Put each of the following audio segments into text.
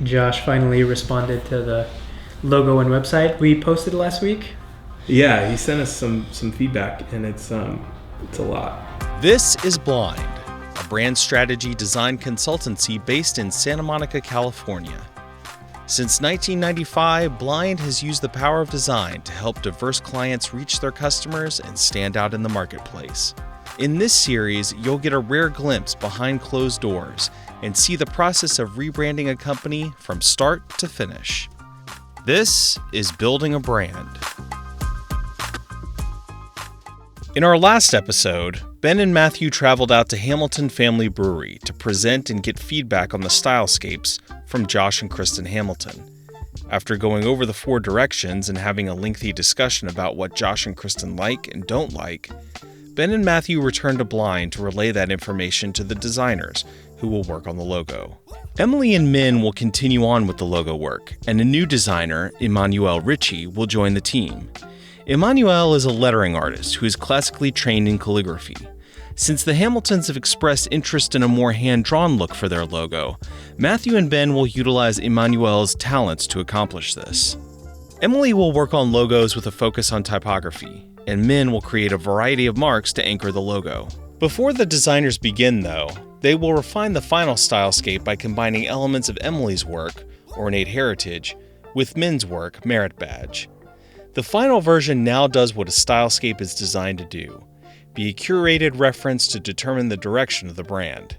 Josh finally responded to the logo and website we posted last week. Yeah, he sent us some feedback, and it's a lot. This is Blind, a brand strategy design consultancy based in Santa Monica, California. Since 1995, Blind has used the power of design to help diverse clients reach their customers and stand out in the marketplace. In this series, you'll get a rare glimpse behind closed doors and see the process of rebranding a company from start to finish. This is Building a Brand. In our last episode, Ben and Matthew traveled out to Hamilton Family Brewery to present and get feedback on the Stylescapes from Josh and Crysten Hamilton. After going over the 4 directions and having a lengthy discussion about what Josh and Crysten like and don't like, Ben and Matthew returned to Blind to relay that information to the designers who will work on the logo. Emily and Min will continue on with the logo work, and a new designer, Emanuele Ricci, will join the team. Emanuele is a lettering artist who is classically trained in calligraphy. Since the Hamiltons have expressed interest in a more hand-drawn look for their logo, Matthew and Ben will utilize Emanuele's talents to accomplish this. Emily will work on logos with a focus on typography, and Min will create a variety of marks to anchor the logo. Before the designers begin, though, they will refine the final Stylescape by combining elements of Emily's work, Ornate Heritage, with Min's work, Merit Badge. The final version now does what a Stylescape is designed to do, be a curated reference to determine the direction of the brand.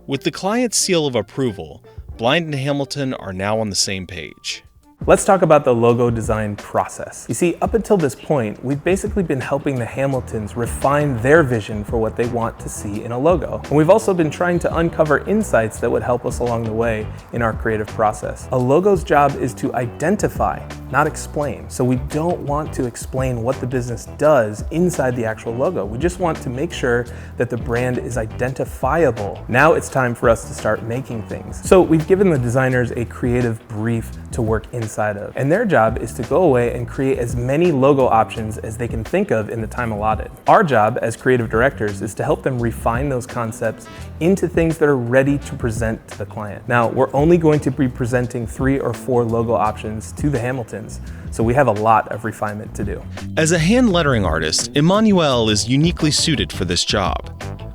With the client's seal of approval, Blind and Hamilton are now on the same page. Let's talk about the logo design process. You see, up until this point, we've basically been helping the Hamiltons refine their vision for what they want to see in a logo. And we've also been trying to uncover insights that would help us along the way in our creative process. A logo's job is to identify, not explain. So we don't want to explain what the business does inside the actual logo. We just want to make sure that the brand is identifiable. Now it's time for us to start making things. So we've given the designers a creative brief to work inside of. And their job is to go away and create as many logo options as they can think of in the time allotted. Our job as creative directors is to help them refine those concepts into things that are ready to present to the client. Now, we're only going to be presenting 3 or 4 logo options to the Hamiltons, so we have a lot of refinement to do. As a hand lettering artist, Emanuele is uniquely suited for this job.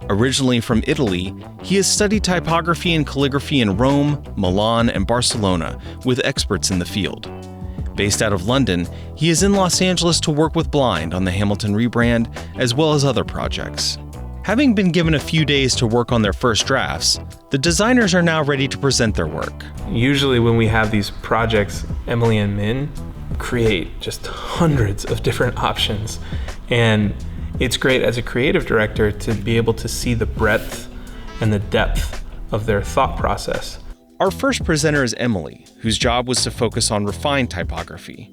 Originally from Italy, he has studied typography and calligraphy in Rome, Milan, and Barcelona with experts in the field. Based out of London, he is in Los Angeles to work with Blind on the Hamilton rebrand, as well as other projects. Having been given a few days to work on their first drafts, the designers are now ready to present their work. Usually when we have these projects, Emily and Min create just hundreds of different options. And it's great as a creative director to be able to see the breadth and the depth of their thought process. Our first presenter is Emily, whose job was to focus on refined typography.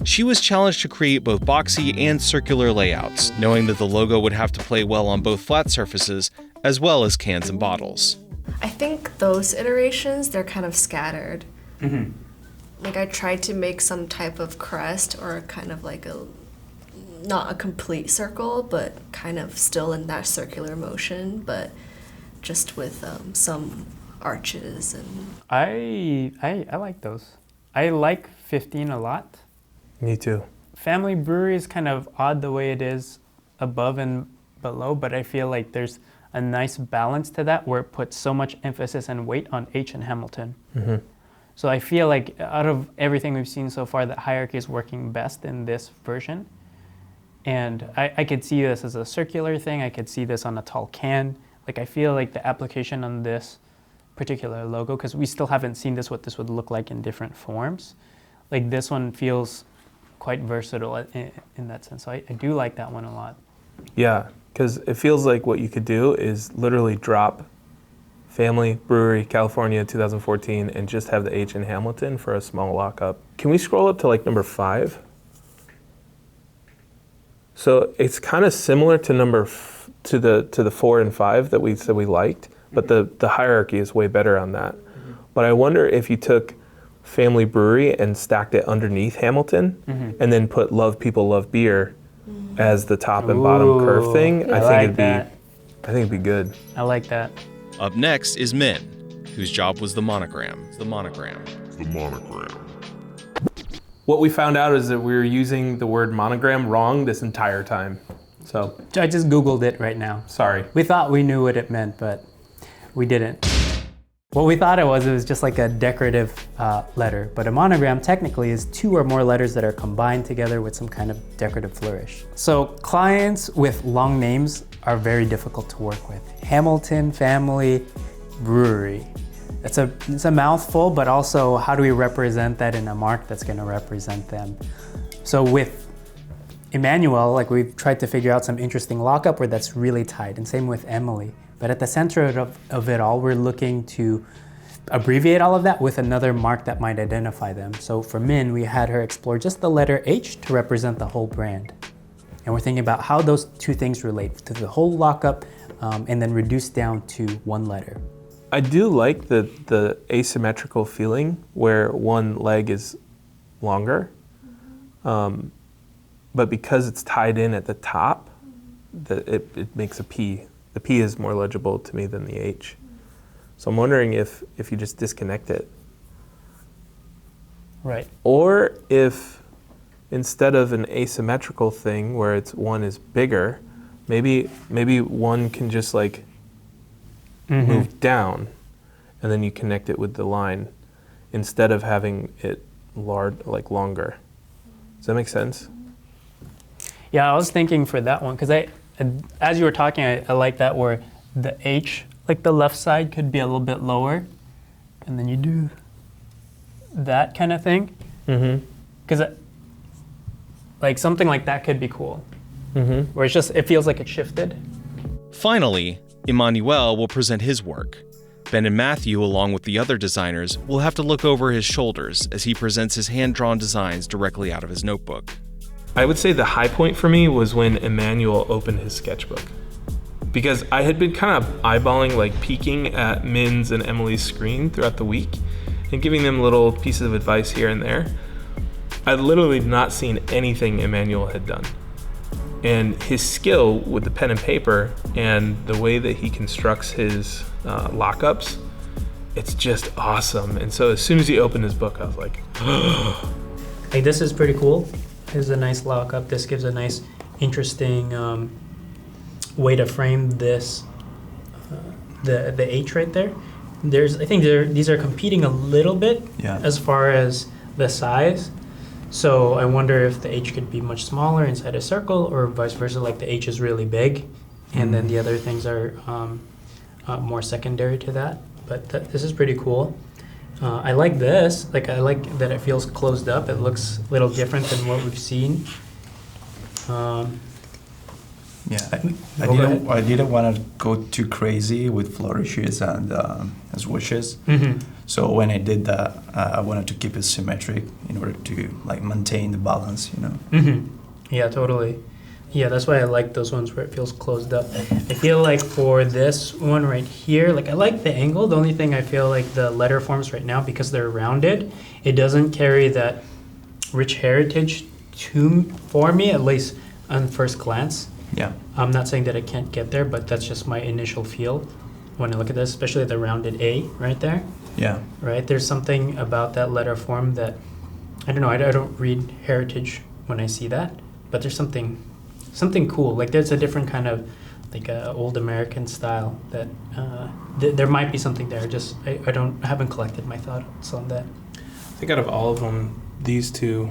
She was challenged to create both boxy and circular layouts, knowing that the logo would have to play well on both flat surfaces as well as cans and bottles. I think those iterations, they're kind of scattered. Mm-hmm. Like I tried to make some type of crest or kind of like not a complete circle, but kind of still in that circular motion, but just with some arches and. I like those. I like 15 a lot. Me too. Family Brewery is kind of odd the way it is above and below, but I feel like there's a nice balance to that where it puts so much emphasis and weight on H and Hamilton. Mm-hmm. So I feel like out of everything we've seen so far, that hierarchy is working best in this version. And I could see this as a circular thing. I could see this on a tall can. Like I feel like the application on this particular logo, because we still haven't seen what this would look like in different forms. Like this one feels quite versatile in that sense. So I do like that one a lot. Yeah, because it feels like what you could do is literally drop Family Brewery, California, 2014, and just have the H in Hamilton for a small lockup. Can we scroll up to like number 5? So it's kind of similar to to the 4 and 5 that we said we liked, but the hierarchy is way better on that. Mm-hmm. But I wonder if you took Family Brewery and stacked it underneath Hamilton, mm-hmm. and then put Love People Love Beer as the top and bottom curve thing. I think it'd be good. I like that. Up next is Min. whose job was the monogram. What we found out is that we were using the word monogram wrong this entire time. So, I just Googled it right now. sorry. We thought we knew what it meant, but we didn't. What we thought it was just like a decorative letter, but a monogram technically is 2 or more letters that are combined together with some kind of decorative flourish. So clients with long names are very difficult to work with. Hamilton Family Brewery. It's a mouthful, but also how do we represent that in a mark that's gonna represent them? So with Emanuele, like we've tried to figure out some interesting lockup where that's really tight, and same with Emily. But at the center of it all, we're looking to abbreviate all of that with another mark that might identify them. So for Min, we had her explore just the letter H to represent the whole brand. And we're thinking about how those 2 things relate to the whole lockup and then reduce down to 1 letter. I do like the asymmetrical feeling where one leg is longer, but because it's tied in at the top, it makes a P. The P is more legible to me than the H. So I'm wondering if you just disconnect it. Right. Or if instead of an asymmetrical thing where one is bigger, maybe one can just like move down and then you connect it with the line instead of having it longer. Does that make sense? Yeah, I was thinking for that one, because as you were talking, I like that where the H, like the left side could be a little bit lower, and then you do that kind of thing. Because like something like that could be cool, where it feels like it shifted. Finally, Emanuele will present his work. Ben and Matthew, along with the other designers, will have to look over his shoulders as he presents his hand-drawn designs directly out of his notebook. I would say the high point for me was when Emanuele opened his sketchbook. Because I had been kind of eyeballing, like peeking at Min's and Emily's screen throughout the week and giving them little pieces of advice here and there. I'd literally not seen anything Emanuele had done. And his skill with the pen and paper and the way that he constructs his lockups, it's just awesome. And so as soon as he opened his book, I was like, Hey, this is pretty cool. This is a nice lockup. This gives a nice, interesting way to frame this, the H right there. I think these are competing a little bit as far as the size. So I wonder if the H could be much smaller inside a circle, or vice versa, like the H is really big, and then the other things are more secondary to that. But this is pretty cool. I like this. Like I like that it feels closed up. It looks a little different than what we've seen. I didn't want to go too crazy with flourishes and swooshes. So when I did that, I wanted to keep it symmetric in order to like maintain the balance, you know. Yeah, totally. Yeah, that's why I like those ones where it feels closed up. I feel like for this one right here, like I like the angle. The only thing I feel like the letter forms right now, because they're rounded, it doesn't carry that rich heritage for me, at least on first glance. Yeah. I'm not saying that I can't get there, but that's just my initial feel when I look at this, especially the rounded A right there. Yeah. Right? There's something about that letter form that, I don't know, I don't read heritage when I see that, but there's something cool. Like there's a different kind of, like old American style that there might be something there. Just, I haven't collected my thoughts on that. I think out of all of them, these two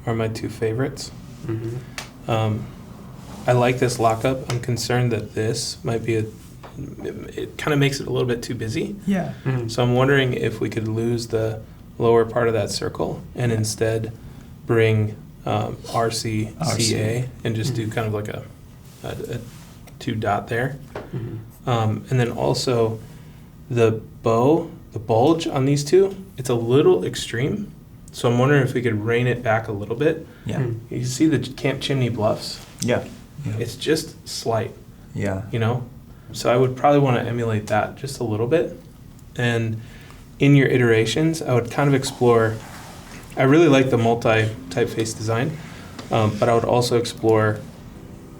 are my two favorites. I like this lockup. I'm concerned that this might be it kind of makes it a little bit too busy. Yeah. So I'm wondering if we could lose the lower part of that circle and instead bring RCCA and just do kind of like a 2 dot there. And then also the bulge on these two, it's a little extreme. So I'm wondering if we could rein it back a little bit. Yeah. You see the Camp Chimney Bluffs? Yeah. It's just slight, Yeah. you know? So I would probably want to emulate that just a little bit. And in your iterations, I would kind of explore, I really like the multi-typeface design, but I would also explore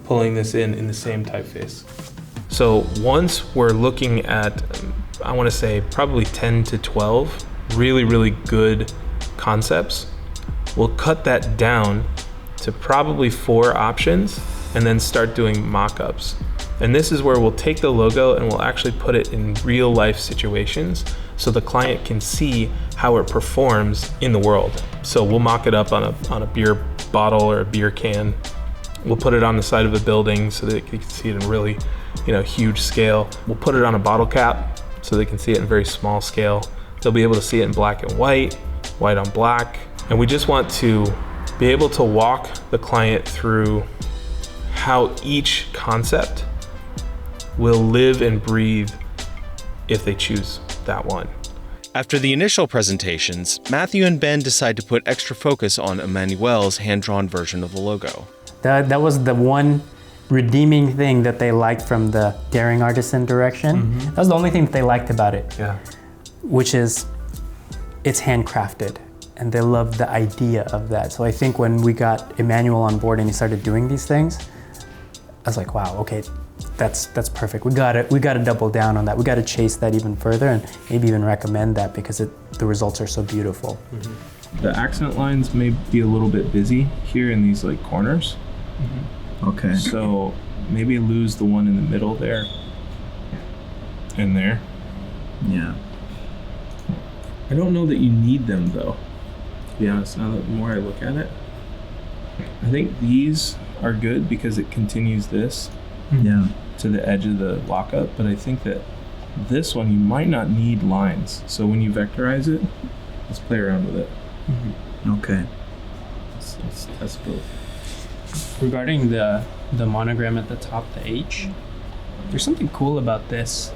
pulling this in the same typeface. So once we're looking at I want to say probably 10 to 12 really, really good concepts. We'll cut that down to probably 4 options and then start doing mock-ups. And this is where we'll take the logo and we'll actually put it in real life situations so the client can see how it performs in the world. So we'll mock it up on a beer bottle or a beer can. We'll put it on the side of a building so that you can see it in really, huge scale. We'll put it on a bottle cap so they can see it in very small scale. They'll be able to see it in black and white on black. And we just want to be able to walk the client through how each concept will live and breathe if they choose that one. After the initial presentations, Matthew and Ben decide to put extra focus on Emanuele's hand-drawn version of the logo. That was the one redeeming thing that they liked from the daring artisan direction. That was the only thing that they liked about it. Yeah. Which is it's handcrafted, and they loved the idea of that. So I think when we got Emanuele on board and he started doing these things, I was like, wow, okay, that's perfect. We got to double down on that. We got to chase that even further and maybe even recommend that because the results are so beautiful. The accent lines may be a little bit busy here in these corners. Okay. So maybe lose the one in the middle there and there. Yeah. I don't know that you need them though, to be honest. Now that the more I look at it, I think these are good because it continues this Yeah. to the edge of the lockup, but I think that this one you might not need lines. So when you vectorize it, let's play around with it. Okay. Let's test both. Regarding the monogram at the top, the H, there's something cool about this.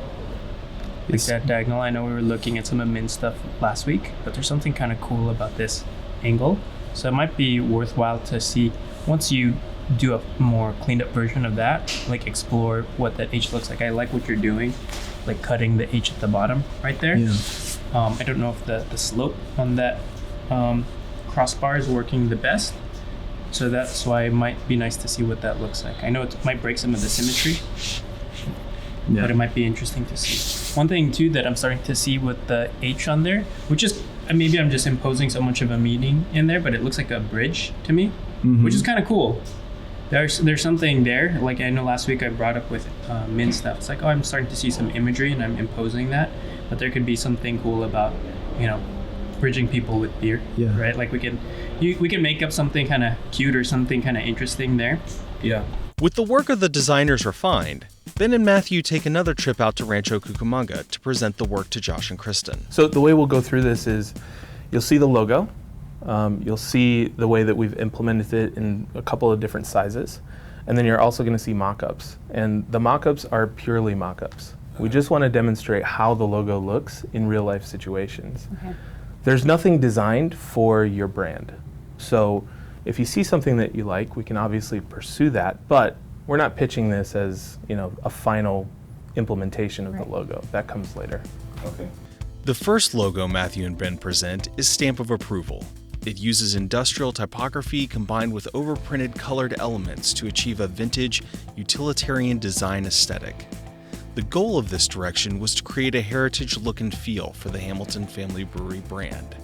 Like that diagonal. I know we were looking at some of Min's stuff last week, but there's something kind of cool about this angle. So it might be worthwhile to see, once you do a more cleaned up version of that, explore what that H looks like. I like what you're doing, cutting the H at the bottom right there. Yeah. I don't know if the slope on that crossbar is working the best. So that's why it might be nice to see what that looks like. I know it might break some of the symmetry, but it might be interesting to see. One thing too that I'm starting to see with the H on there, which is, maybe I'm just imposing so much of a meaning in there, but it looks like a bridge to me, which is kind of cool. There's something there. I know last week I brought up with Min stuff. It's I'm starting to see some imagery and I'm imposing that, but there could be something cool about, bridging people with beer, right? We can make up something kind of cute or something kind of interesting there. Yeah. With the work of the designers refined, Ben and Matthew take another trip out to Rancho Cucamonga to present the work to Josh and Crysten. So the way we'll go through this is you'll see the logo. You'll see the way that we've implemented it in a couple of different sizes. And then you're also going to see mock-ups. And the mock-ups are purely mock-ups. We just want to demonstrate how the logo looks in real life situations. Okay. There's nothing designed for your brand. So if you see something that you like, we can obviously pursue that, but we're not pitching this as, a final implementation of the logo. That comes later. Okay. The first logo Matthew and Ben present is Stamp of Approval. It uses industrial typography combined with overprinted colored elements to achieve a vintage, utilitarian design aesthetic. The goal of this direction was to create a heritage look and feel for the Hamilton Family Brewery brand.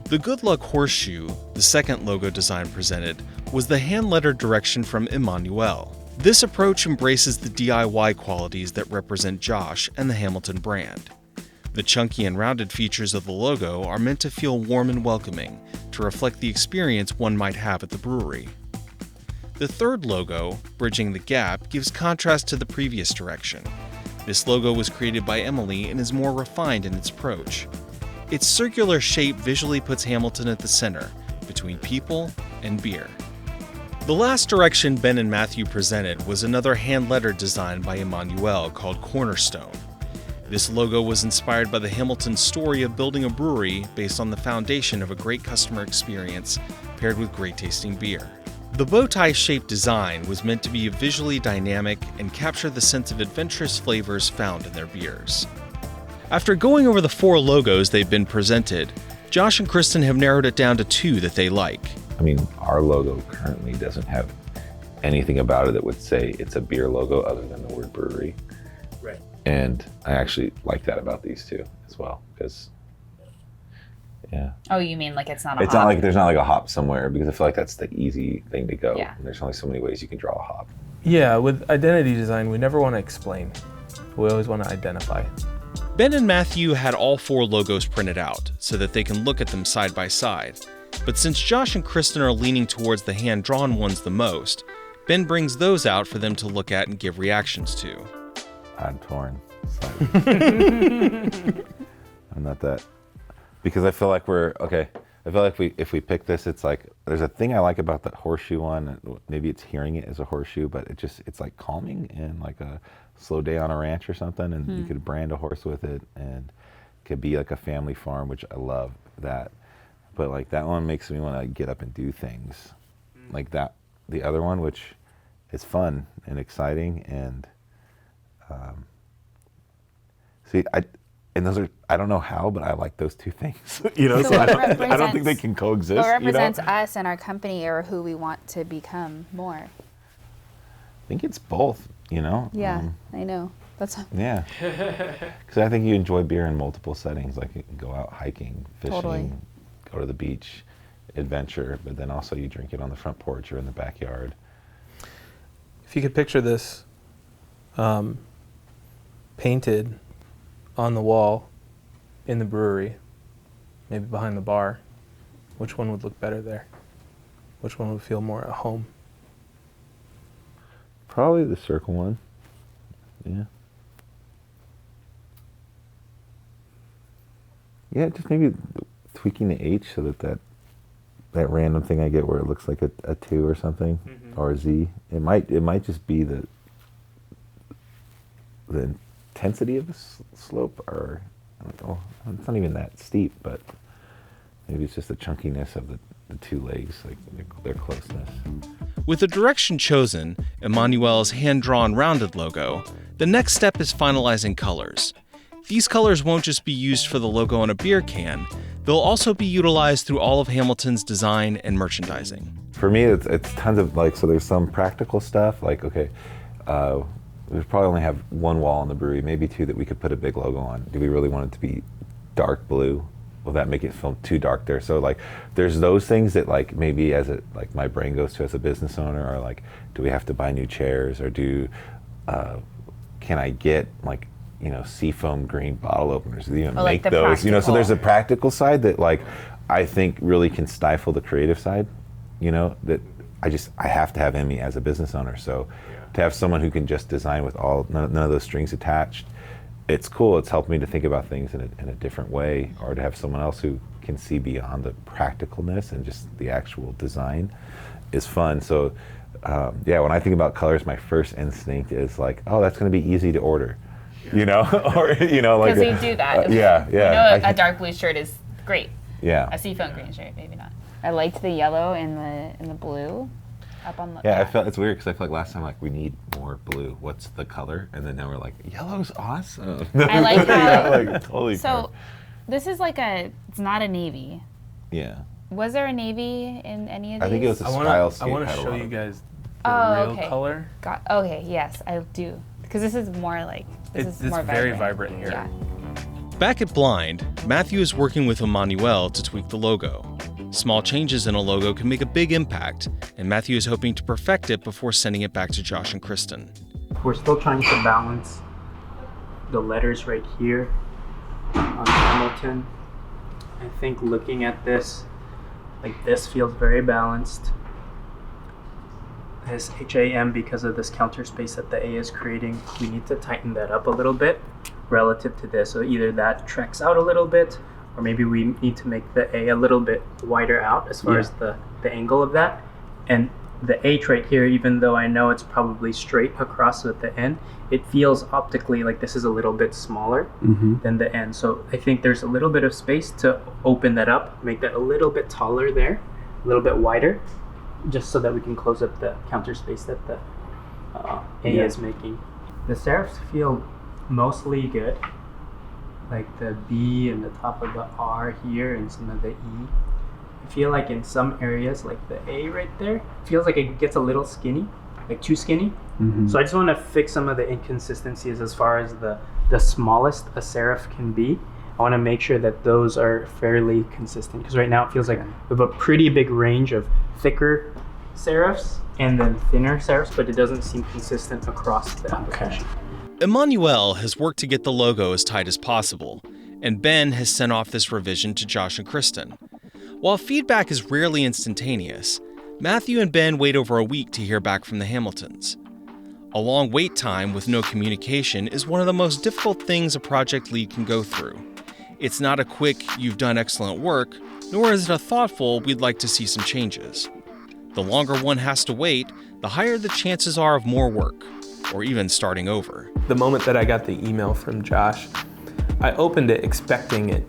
The Good Luck Horseshoe, the second logo design presented, was the hand-lettered direction from Emanuele. This approach embraces the DIY qualities that represent Josh and the Hamilton brand. The chunky and rounded features of the logo are meant to feel warm and welcoming, to reflect the experience one might have at the brewery. The third logo, Bridging the Gap, gives contrast to the previous direction. This logo was created by Emily and is more refined in its approach. Its circular shape visually puts Hamilton at the center, between people and beer. The last direction Ben and Matthew presented was another hand-lettered design by Emanuele called Cornerstone. This logo was inspired by the Hamilton story of building a brewery based on the foundation of a great customer experience paired with great tasting beer. The bow tie-shaped design was meant to be visually dynamic and capture the sense of adventurous flavors found in their beers. After going over the 4 logos they've been presented, Josh and Crysten have narrowed it down to 2 that they like. Our logo currently doesn't have anything about it that would say it's a beer logo other than the word brewery. Right. And I actually like that about these two as well, because Oh, you mean like it's not a it's hop? not like there's not like a hop somewhere, because I feel like that's the easy thing to go. Yeah. And there's only so many ways you can draw a hop. Yeah, with identity design, we never want to explain. We always want to identify. Ben and Matthew had all 4 logos printed out so that they can look at them side by side. But since Josh and Crysten are leaning towards the hand-drawn ones the most, Ben brings those out for them to look at and give reactions to. I'm torn. I'm not that, because I feel like I feel like if we pick this, it's like, there's a thing I like about the horseshoe one. Maybe it's hearing it as a horseshoe, but it's like calming and like a slow day on a ranch or something. And you could brand a horse with it, and it could be like a family farm, which I love that. But like that one makes me want to get up and do things like that. The other one, which is fun and exciting, and I don't know how, but I like those two things. So what I don't think they can coexist. What represents us and our company, or who we want to become more? I think it's both, Yeah, I know. That's Yeah. Because I think you enjoy beer in multiple settings. Like you can go out hiking, fishing, Totally. go to the beach, adventure, but then also you drink it on the front porch or in the backyard. If you could picture this painted on the wall in the brewery, maybe behind the bar, which one would look better there? Which one would feel more at home? Probably the circle one. Yeah. Yeah, just maybe tweaking the H so that random thing I get where it looks like a 2 or something, or a Z. It might just be the intensity of the slope, or I don't know. It's not even that steep, but maybe it's just the chunkiness of the 2 legs, like their closeness. With the direction chosen, Emanuele's hand-drawn rounded logo, the next step is finalizing colors. These colors won't just be used for the logo on a beer can, they'll also be utilized through all of Hamilton's design and merchandising. For me, it's tons of so there's some practical stuff, like, okay, we probably only have 1 wall in the brewery, maybe 2 that we could put a big logo on. Do we really want it to be dark blue? Will that make it feel too dark there? So there's those things that maybe my brain goes to as a business owner, or do we have to buy new chairs, or can I get seafoam green bottle openers? Make those, so there's a practical side that I think really can stifle the creative side, that I have to have Emmy as a business owner. So to have someone who can just design with none of those strings attached, it's cool. It's helped me to think about things in a different way, or to have someone else who can see beyond the practicalness and just the actual design is fun. So when I think about colors, my first instinct is oh, that's going to be easy to order, or because they do that. Yeah. A dark blue shirt is great. Yeah. A seafoam green shirt, maybe not. I liked the yellow and the blue up on the. Yeah, I felt it's weird because I felt like last time we need more blue. What's the color? And then now we're yellow's awesome. I like how. Totally. So, this is it's not a navy. Yeah. Was there a navy in any of these? I think it was a Stylescape. I want to show you guys the real color. Okay, yes, I do. Because this is more It's more very vibrant here. Yeah. Back at Blind, Matthew is working with Emanuele to tweak the logo. Small changes in a logo can make a big impact, and Matthew is hoping to perfect it before sending it back to Josh and Crysten. We're still trying to balance the letters right here on Hamilton. I think looking at this, this feels very balanced. This HAM, because of this counter space that the A is creating, we need to tighten that up a little bit relative to this. So either that treks out a little bit, or maybe we need to make the A a little bit wider out as far as the angle of that. And the H right here, even though I know it's probably straight across at the end, it feels optically like this is a little bit smaller than the end. So I think there's a little bit of space to open that up, make that a little bit taller there, a little bit wider, just so that we can close up the counter space that the A is making. The serifs feel mostly good. The B and the top of the R here and some of the E. I feel in some areas, the A right there, feels like it gets a little skinny. like too skinny. So I just want to fix some of the inconsistencies as far as the smallest a serif can be. I want to make sure that those are fairly consistent, because right now it feels like we have a pretty big range of thicker serifs and then thinner serifs, but it doesn't seem consistent across the application. Emanuele has worked to get the logo as tight as possible, and Ben has sent off this revision to Josh and Crysten. While feedback is rarely instantaneous, Matthew and Ben wait over a week to hear back from the Hamiltons. A long wait time with no communication is one of the most difficult things a project lead can go through. It's not a quick, "you've done excellent work," nor is it a thoughtful, "we'd like to see some changes." The longer one has to wait, the higher the chances are of more work, or even starting over. The moment that I got the email from Josh, I opened it expecting it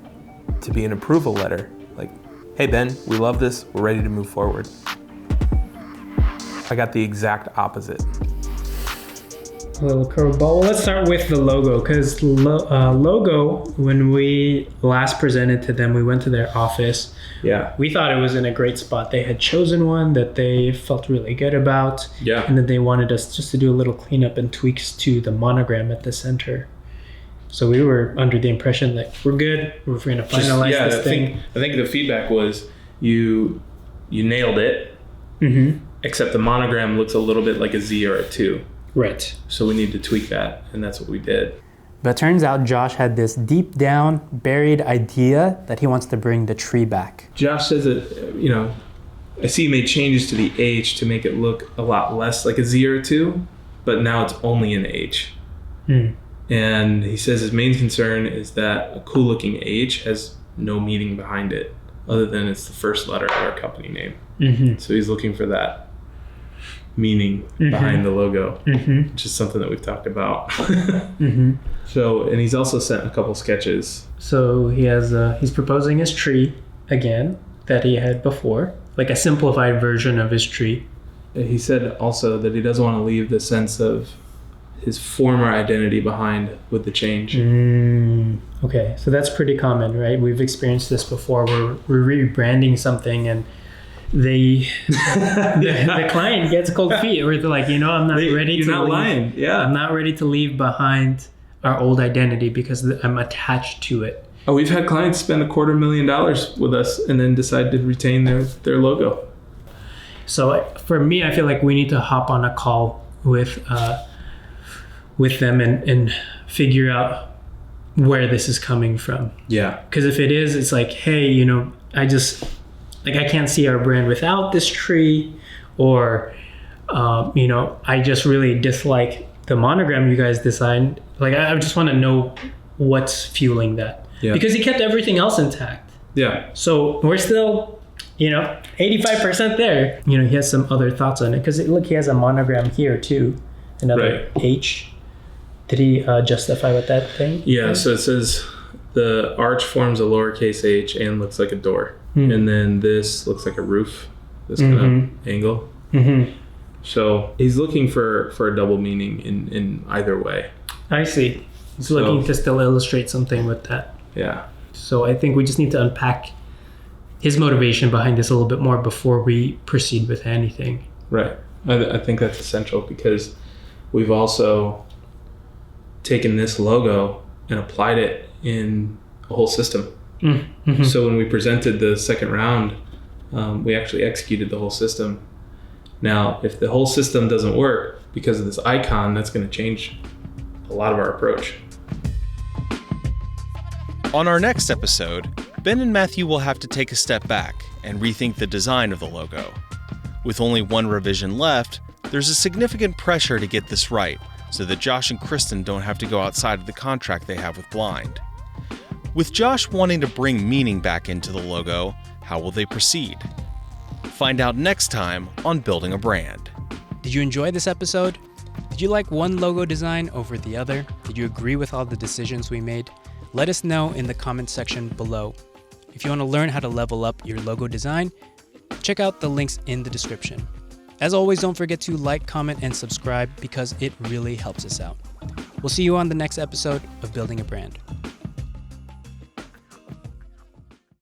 to be an approval letter. Like, "Hey Ben, we love this, we're ready to move forward." I got the exact opposite. A little curveball. Well, let's start with the logo, because logo, when we last presented to them, we went to their office. Yeah. We thought it was in a great spot. They had chosen one that they felt really good about. Yeah. And then they wanted us just to do a little cleanup and tweaks to the monogram at the center. So we were under the impression that we're good. We're going to finalize this thing. I think the feedback was you nailed it, except the monogram looks a little bit like a Z or a 2. Right. So we need to tweak that, and that's what we did. But it turns out Josh had this deep down buried idea that he wants to bring the tree back. Josh says that, I see he made changes to the H to make it look a lot less like a Z or a 2, but now it's only an H. And he says his main concern is that a cool looking H has no meaning behind it, other than it's the first letter of our company name. So he's looking for that meaning behind the logo, which is something that we've talked about. So, and he's also sent a couple sketches. So he has he's proposing his tree again that he had before, like a simplified version of his tree. He said also that he doesn't want to leave the sense of his former identity behind with the change. Okay, so that's pretty common, right? We've experienced this before. We're rebranding something and the client gets cold feet, where they're like, I'm not ready to leave. Lying. Yeah. I'm not ready to leave behind our old identity because I'm attached to it. Oh, we've had clients spend $250,000 with us and then decide to retain their logo. So for me, I feel like we need to hop on a call with them and figure out where this is coming from. Yeah. Because if it is, it's like, hey, I can't see our brand without this tree, or, I just really dislike the monogram you guys designed. Like, I just want to know what's fueling that. Yeah. Because he kept everything else intact. Yeah. So we're still, 85% there. He has some other thoughts on it. Because look, he has a monogram here too. Another H. Did he justify what that thing? Yeah, so it says the arch forms a lowercase h and looks like a door. And then this looks like a roof, this kind of angle. So he's looking for a double meaning in either way. I see. He's looking to still illustrate something with that. Yeah. So I think we just need to unpack his motivation behind this a little bit more before we proceed with anything. Right. I think that's essential, because we've also taken this logo and applied it in a whole system. So when we presented the second round, we actually executed the whole system. Now, if the whole system doesn't work because of this icon, that's going to change a lot of our approach. On our next episode, Ben and Matthew will have to take a step back and rethink the design of the logo. With only one revision left, there's a significant pressure to get this right, so that Josh and Crysten don't have to go outside of the contract they have with Blind. With Josh wanting to bring meaning back into the logo, how will they proceed? Find out next time on Building a Brand. Did you enjoy this episode? Did you like one logo design over the other? Did you agree with all the decisions we made? Let us know in the comments section below. If you want to learn how to level up your logo design, check out the links in the description. As always, don't forget to like, comment, and subscribe, because it really helps us out. We'll see you on the next episode of Building a Brand.